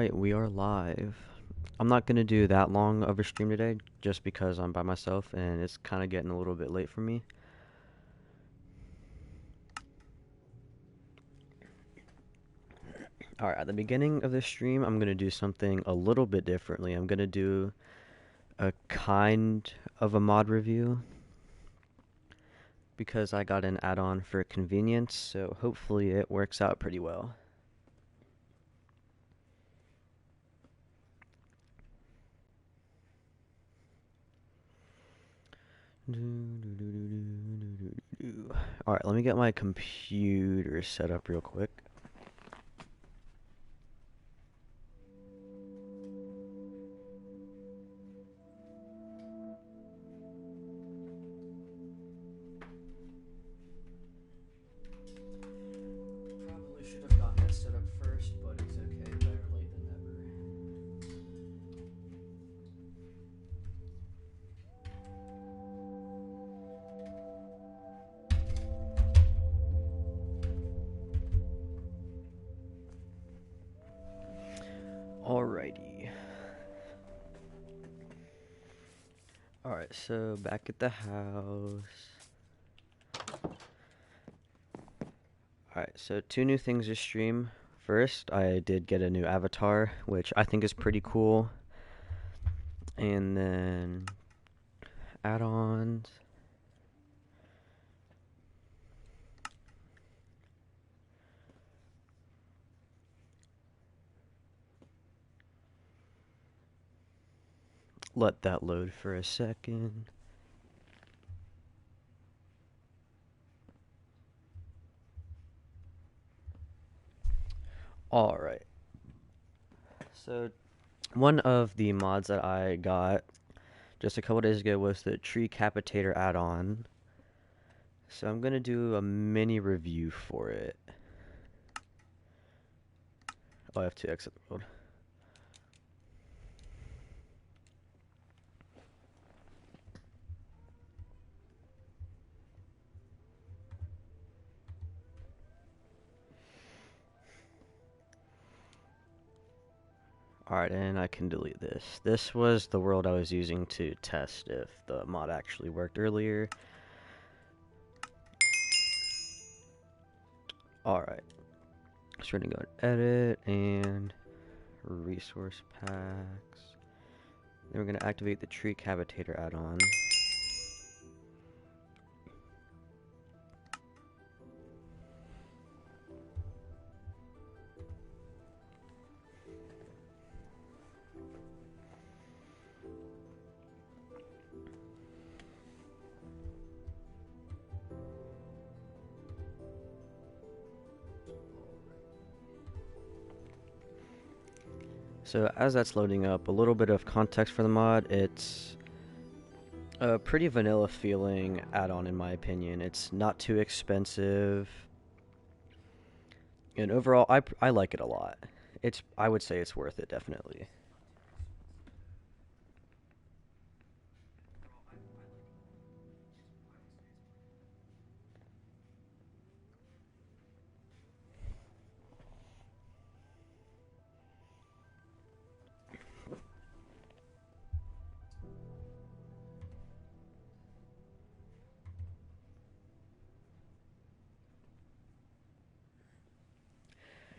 Alright, we are live. I'm not gonna do that long of a stream today just because I'm by myself and it's kind of getting a little bit late for me. Alright, at the beginning of this stream, I'm gonna do something a little bit differently. I'm gonna do a kind of a mod review because I got an add-on for convenience, so hopefully it works out pretty well. Alright, let me get my computer set up real quick. Probably should have gotten that set up first, but it's okay, better late than never. Alrighty. Alright, so back at the house. Alright, so two new things to stream. First, I did get a new avatar, which I think is pretty cool. And then add-ons. Let that load for a second. Alright. So, one of the mods that I got just a couple days ago was the TreeCapitator add-on. So I'm going to do a mini review for it. Oh, I have to exit the world. Alright, and I can delete this. This was the world I was using to test if the mod actually worked earlier. Alright. So we're gonna go edit and resource packs. Then we're gonna activate the TreeCapitator add-on. So as that's loading up, a little bit of context for the mod. It's a pretty vanilla feeling add-on in my opinion. It's not too expensive. And overall, I like it a lot. I would say it's worth it, definitely.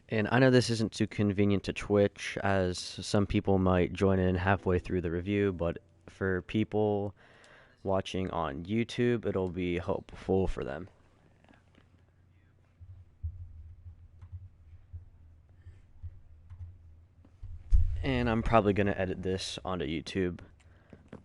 And I know this isn't too convenient to Twitch, as some people might join in halfway through the review, but for people watching on YouTube, it'll be helpful for them. And I'm probably going to edit this onto YouTube.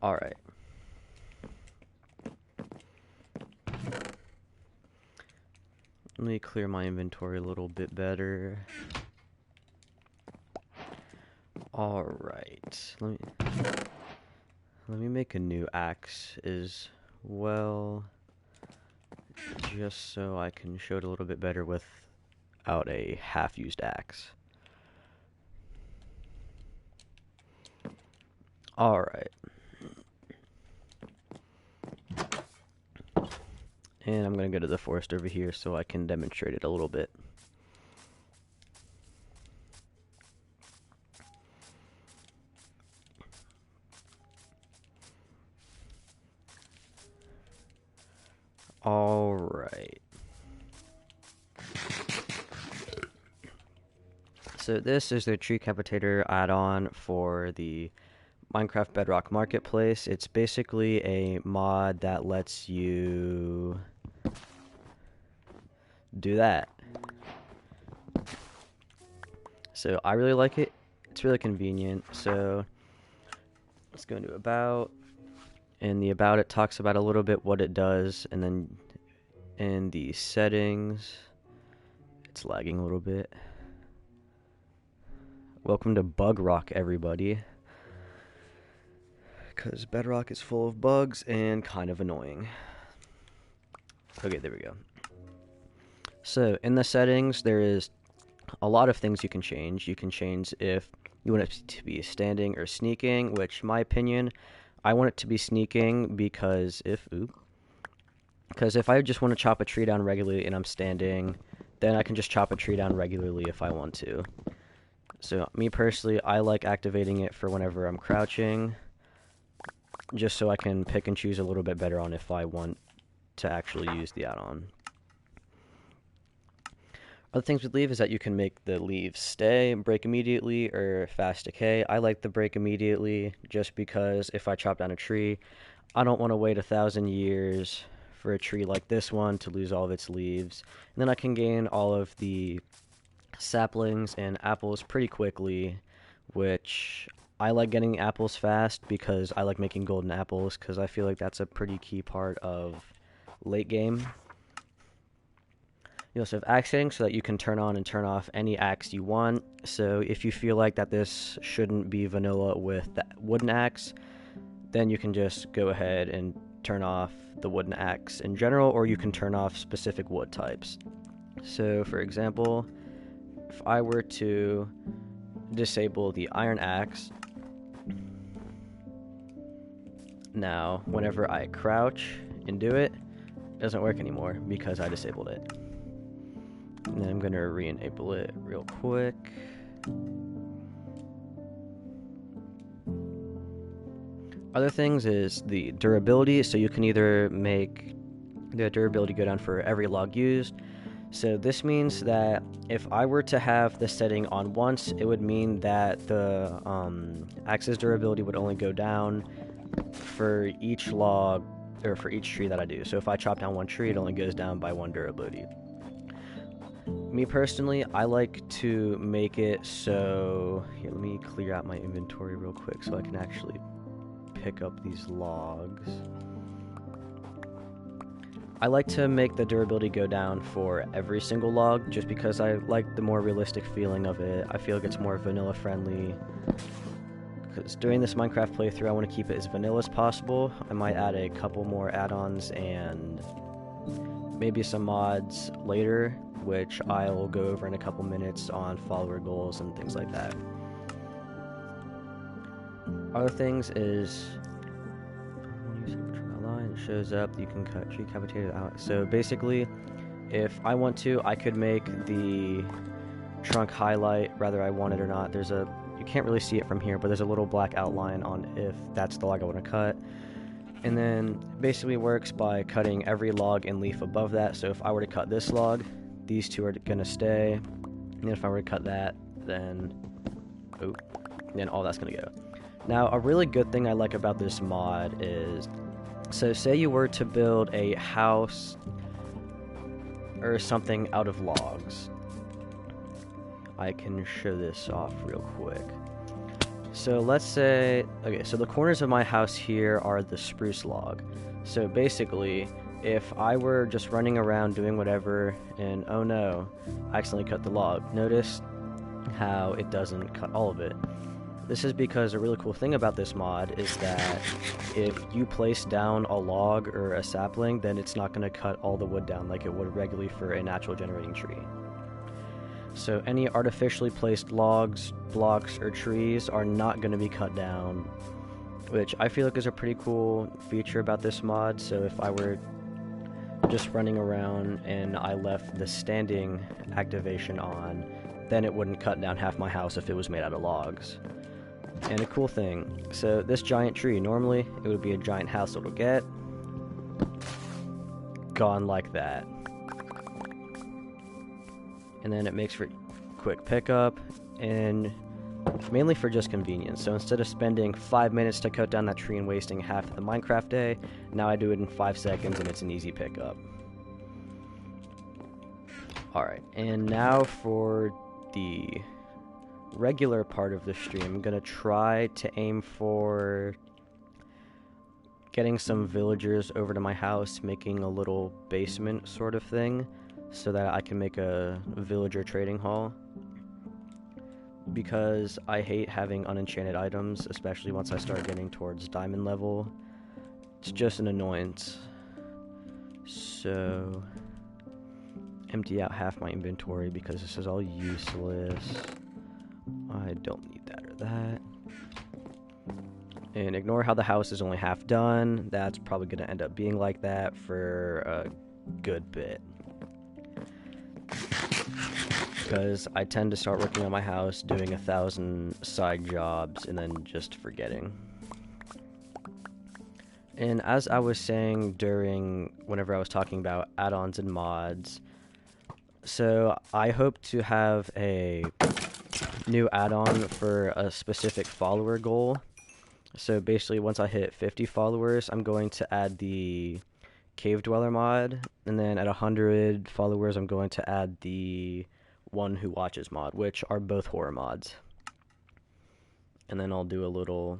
Alright. Let me clear my inventory a little bit better. Alright. Let me make a new axe as well, just so I can show it a little bit better without a half-used axe. Alright. And I'm going to go to the forest over here so I can demonstrate it a little bit. Alright. So this is the TreeCapitator add-on for the Minecraft Bedrock Marketplace. It's basically a mod that lets you do that. So I really like it. It's really convenient. So let's go into About. In the About, it talks about a little bit what it does, and then in the settings, it's lagging a little bit. Welcome to Bug Rock, everybody. Because Bedrock is full of bugs and kind of annoying. Okay, there we go. So in the settings, there is a lot of things you can change. You can change if you want it to be standing or sneaking, which, in my opinion, I want it to be sneaking because if I just want to chop a tree down regularly and I'm standing, then I can just chop a tree down regularly if I want to. So me personally, I like activating it for whenever I'm crouching, just so I can pick and choose a little bit better on if I want to actually use the add-on. Other things with leave is that you can make the leaves stay, break immediately, or fast decay. I like the break immediately just because if I chop down a tree, I don't want to wait 1,000 years for a tree like this one to lose all of its leaves. And then I can gain all of the saplings and apples pretty quickly, which I like getting apples fast because I like making golden apples because I feel like that's a pretty key part of late game. You also have axe setting so that you can turn on and turn off any axe you want. So if you feel like that this shouldn't be vanilla with the wooden axe, then you can just go ahead and turn off the wooden axe in general, or you can turn off specific wood types. So for example, if I were to disable the iron axe, now whenever I crouch and do it, it doesn't work anymore because I disabled it. And then I'm going to re-enable it real quick. Other things is the durability, so you can either make the durability go down for every log used. So this means that if I were to have the setting on once, it would mean that the axe's durability would only go down for each log, or for each tree that I do. So if I chop down one tree, it only goes down by 1 durability. Me personally, I like to make it so... Here, let me clear out my inventory real quick so I can actually pick up these logs. I like to make the durability go down for every single log just because I like the more realistic feeling of it. I feel like it's more vanilla friendly. Because during this Minecraft playthrough, I want to keep it as vanilla as possible. I might add a couple more add-ons and maybe some mods later, which I'll go over in a couple minutes on follower goals and things like that. Other things is it shows up, you can cut TreeCapitator out. So basically, if I want to, I could make the trunk highlight, whether I want it or not. You can't really see it from here, but there's a little black outline on if that's the log I want to cut. And then basically works by cutting every log and leaf above that. So if I were to cut this log, these two are going to stay. And if I were to cut that, then all that's going to go. Now, a really good thing I like about this mod is, so say you were to build a house or something out of logs. I can show this off real quick. So let's say, okay, so the corners of my house here are the spruce log. So basically, if I were just running around doing whatever and oh no, I accidentally cut the log, notice how it doesn't cut all of it. This is because a really cool thing about this mod is that if you place down a log or a sapling, then it's not going to cut all the wood down like it would regularly for a natural generating tree. So any artificially placed logs, blocks, or trees are not going to be cut down, which I feel like is a pretty cool feature about this mod. So if I were just running around and I left the standing activation on, then it wouldn't cut down half my house if it was made out of logs. And a cool thing, so this giant tree, normally it would be a giant house it'll get. gone like that. And then it makes for quick pickup, and mainly for just convenience. So instead of spending 5 minutes to cut down that tree and wasting half of the Minecraft day, now I do it in 5 seconds and it's an easy pickup. Alright, and now for the regular part of the stream, I'm gonna try to aim for getting some villagers over to my house, making a little basement sort of thing, so that I can make a villager trading hall. Because I hate having unenchanted items, especially once I start getting towards diamond level. It's just an annoyance. So, empty out half my inventory because this is all useless. I don't need that or that. And ignore how the house is only half done. That's probably going to end up being like that for a good bit. Because I tend to start working on my house, doing 1,000 side jobs, and then just forgetting. And as I was saying whenever I was talking about add-ons and mods, so I hope to have a new add-on for a specific follower goal. So basically, once I hit 50 followers, I'm going to add the Cave Dweller mod, and then at 100 followers, I'm going to add the One Who Watches mod, which are both horror mods. And then I'll do a little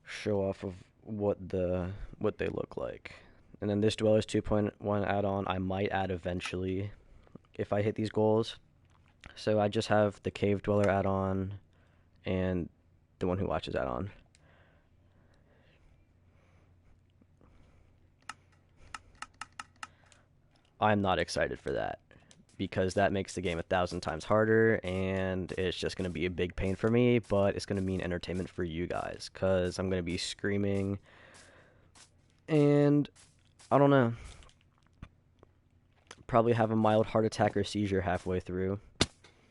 show off of what they look like. And then this Dwellers 2.1 add-on I might add eventually if I hit these goals. So I just have the Cave Dweller add-on and the One Who Watches add-on. I'm not excited for that, because that makes the game 1,000 times harder, and it's just going to be a big pain for me, but it's going to mean entertainment for you guys, because I'm going to be screaming, and I don't know, probably have a mild heart attack or seizure halfway through.